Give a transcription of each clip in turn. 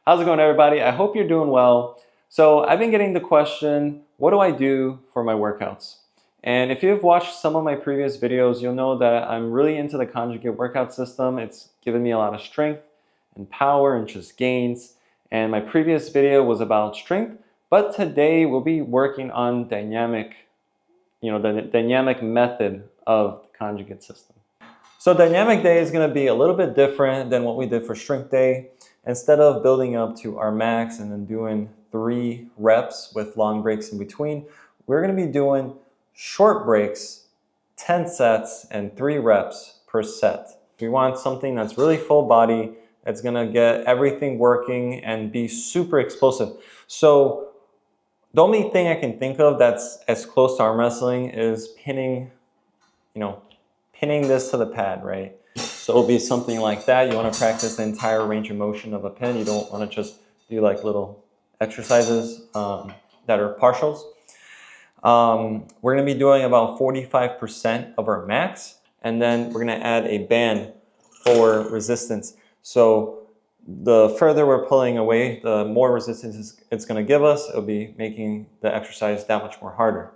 How's it going, everybody? I hope you're doing well. So I've been getting the question, what do I do for my workouts? And if you've watched some of my previous videos, you'll know that I'm really into the Conjugate workout system. It's given me a lot of strength and power and just gains. And my previous video was about strength, but today we'll be working on the dynamic method of the Conjugate system. So dynamic day is going to be a little bit different than what we did for strength day. Instead of building up to our max and then doing 3 reps with long breaks in between, we're going to be doing short breaks, 10 sets and 3 reps per set. We want something that's really full body, that's going to get everything working and be super explosive. So the only thing I can think of that's as close to arm wrestling is pinning this to the pad, right? So it'll be something like that. You want to practice the entire range of motion of a pin. You don't want to just do like little exercises that are partials. We're going to be doing about 45% of our max, and then we're going to add a band for resistance. So the further we're pulling away, the more resistance it's going to give us. It'll be making the exercise that much more harder.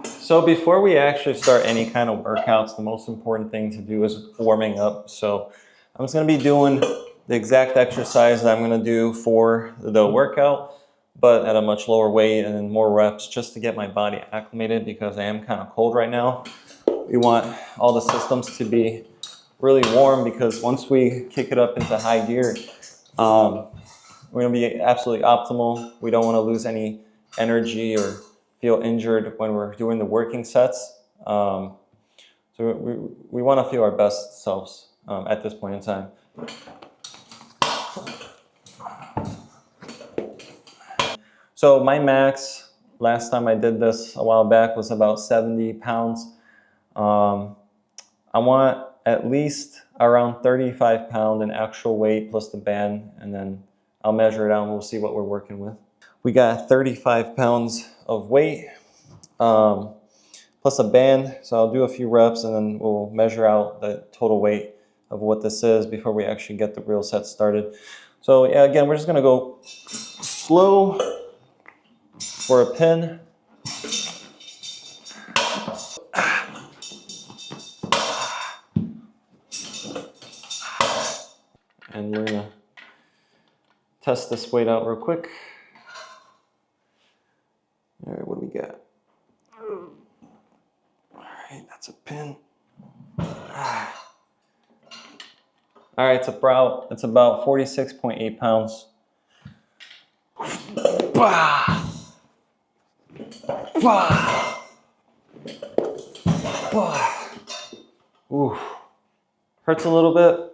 So before we actually start any kind of workouts, the most important thing to do is warming up. So I'm just going to be doing the exact exercise that I'm going to do for the workout, but at a much lower weight and then more reps, just to get my body acclimated, because I am kind of cold right now. We want all the systems to be really warm, because once we kick it up into high gear, we're going to be absolutely optimal. We don't want to lose any energy or feel injured when we're doing the working sets. So we want to feel our best selves at this point in time. So my max, last time I did this a while back, was about 70 pounds. I want at least around 35 pounds in actual weight plus the band, and then I'll measure it out and we'll see what we're working with. We got 35 pounds of weight plus a band, so I'll do a few reps and then we'll measure out the total weight of what this is before we actually get the real set started. So yeah, again, we're just going to go slow for a pin. And we're going to test this weight out real quick. All right, what do we got? All right, that's a pin. All right, it's about 46.8 pounds. Ooh, hurts a little bit.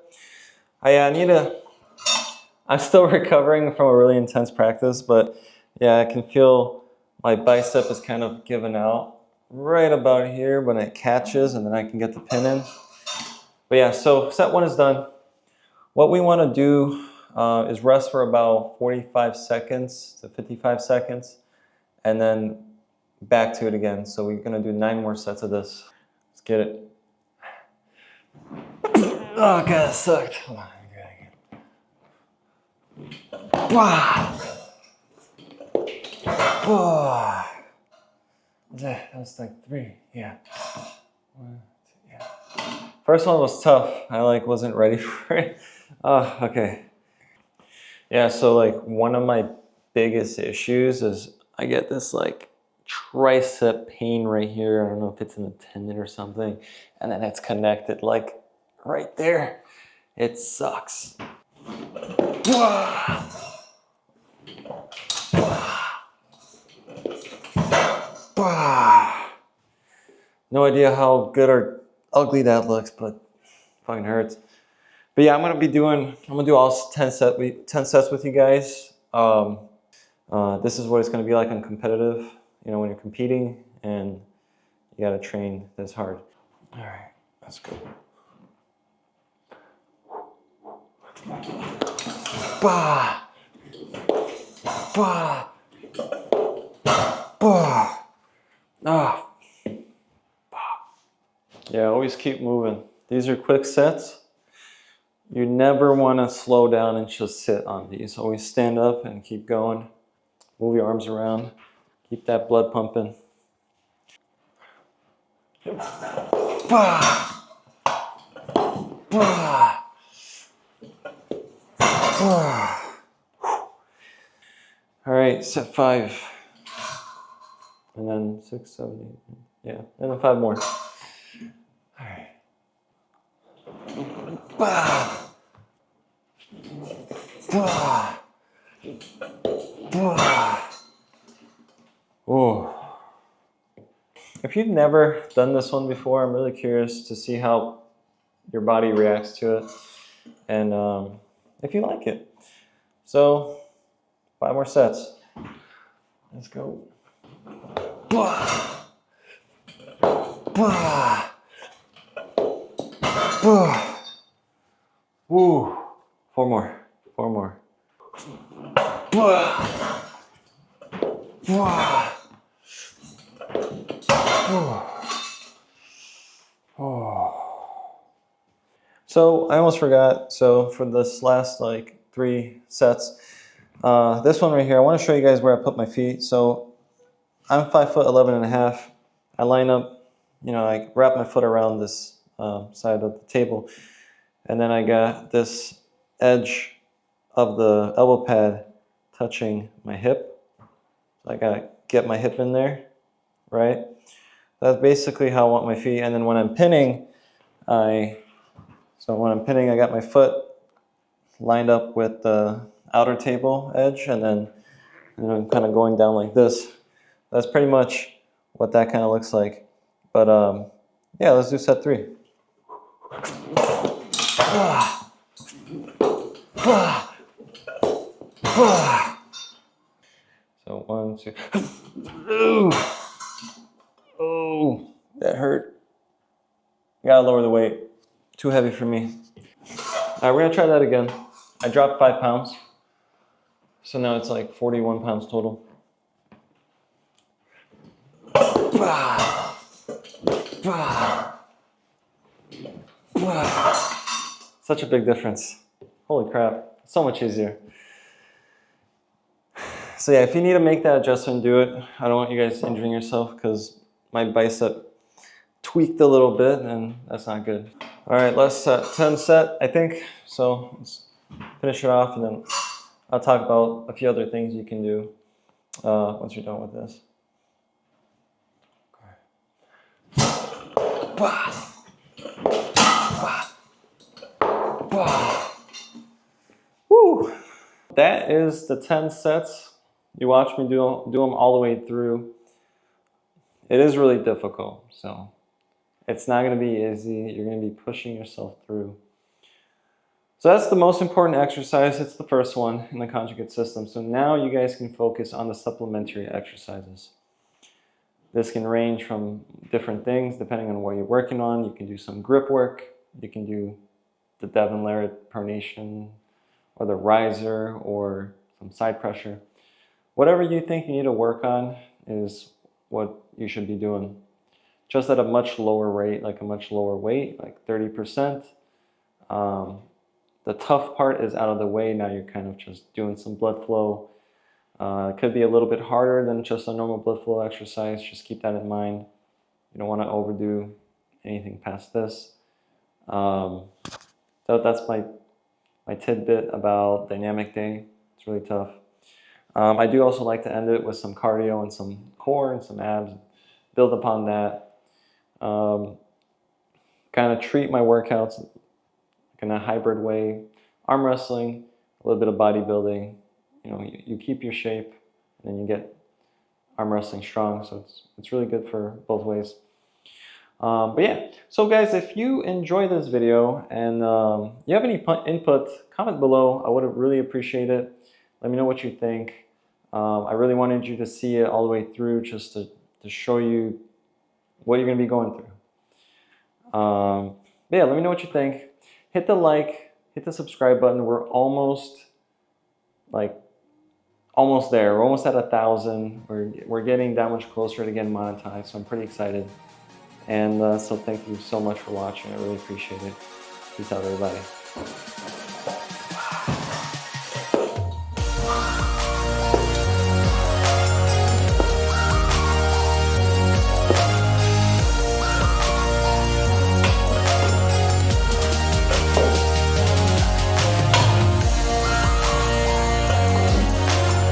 I'm still recovering from a really intense practice, but yeah, I can feel my bicep is kind of giving out right about here when it catches, and then I can get the pin in. But yeah, so set 1 is done. What we want to do is rest for about 45 seconds to 55 seconds, and then back to it again. So we're going to do 9 more sets of this. Let's get it. Oh god, that sucked. Come on, wow. That was like 3, yeah. 1, 2, yeah. First one was tough. I wasn't ready for it. Oh, okay. Yeah, so one of my biggest issues is I get this tricep pain right here. I don't know if it's in the tendon or something, and then it's connected right there. It sucks. No idea how good or ugly that looks, but fucking hurts. But yeah, I'm gonna do all 10 sets with you guys. This is what it's gonna be like on competitive, when you're competing and you gotta train this hard. All right, let's go. Bah! Bah! Bah! Ah! Yeah, always keep moving. These are quick sets. You never want to slow down and just sit on these. Always stand up and keep going. Move your arms around. Keep that blood pumping. All right, set 5. And then 6, 7, 8. Yeah, and then 5 more. All right. Oh. If you've never done this one before, I'm really curious to see how your body reacts to it and if you like it. So 5 more sets. Let's go. Woo. 4 more. 4 more. So I almost forgot. So for this last like 3 sets, this one right here, I want to show you guys where I put my feet. So I'm 5'11" and a half. I line up, you know, I wrap my foot around this side of the table, and then I got this edge of the elbow pad touching my hip. So I gotta get my hip in there, right? That's basically how I want my feet. And then when I'm pinning, I got my foot lined up with the outer table edge, and then I'm kind of going down like this. That's pretty much what that kind of looks like. But yeah, let's do set 3. So 1, 2. Oh, that hurt. Gotta lower the weight. Too heavy for me. All right, we're gonna try that again. I dropped 5 pounds. So now it's like 41 pounds total. Such a big difference. Holy crap, so much easier. So yeah, if you need to make that adjustment, do it. I don't want you guys injuring yourself because my bicep tweaked a little bit and that's not good. All right, last 10 set, I think. So let's finish it off and then I'll talk about a few other things you can do once you're done with this. Woo! That is the 10 sets. You watch me do them all the way through. It is really difficult, so it's not going to be easy. You're going to be pushing yourself through. So that's the most important exercise. It's the first one in the conjugate system. So now you guys can focus on the supplementary exercises. This can range from different things depending on what you're working on. You can do some grip work. You can do the Devon Larratt pronation or the riser or some side pressure. Whatever you think you need to work on is what you should be doing. Just at a much lower rate, like a much lower weight, like 30%. The tough part is out of the way. Now you're kind of just doing some blood flow. It could be a little bit harder than just a normal blood flow exercise. Just keep that in mind. You don't want to overdo anything past this. So that's my tidbit about dynamic day. It's really tough. I do also like to end it with some cardio and some core and some abs. Build upon that. Kind of treat my workouts in a hybrid way. Arm wrestling, a little bit of bodybuilding. You know, you keep your shape and then you get arm wrestling strong. So it's really good for both ways. But yeah, so guys, if you enjoy this video and you have any input, comment below. I would really appreciate it. Let me know what you think. I really wanted you to see it all the way through just to show you what you're going to be going through. But yeah, let me know what you think. Hit the like, hit the subscribe button. We're almost there. We're almost at 1,000. We're getting that much closer to getting monetized, so I'm pretty excited. And so thank you so much for watching. I really appreciate it. Peace out, everybody.